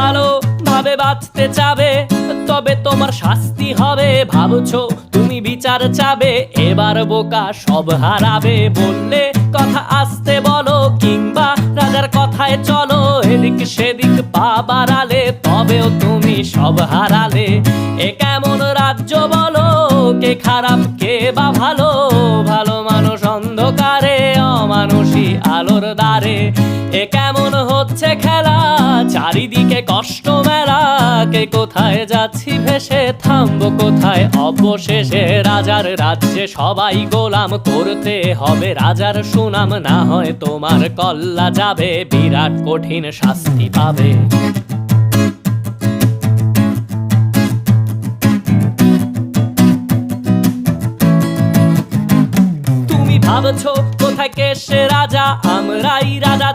ভালো ভাবে বাঁচতে চাবে, তবে তোমার শাস্তি হবে। ভাবছো তুমি বিচার চাবে, এবার বোকা সব হারাবে। বললে কথা আসতে বলো, কিংবা রাজার কথায় চলো, এদিক সেদিক পা বাড়ালে তবেও তুমি সব হারালে। এ কেমন রাজ্য বলো, কে খারাপ কে বা ভালো? ভালো মানুষ অন্ধকারে, অমানুষী আলোর দ্বারে। এ কেমন হচ্ছে খেলা, চারিদিকে কষ্ট মেলা। কে কোথায় যাচ্ছি ভেসে, থামবো কোথায় অবশেষে? রাজার রাজ্যে সবাই গোলাম, করতে হবে রাজার সুনাম। না হয় তোমার কল্লা যাবে, বিরাট কঠিন শাস্তি পাবে। তুমি ভাবছো কোথায় কে সে রাজা, আমরাই রাজা।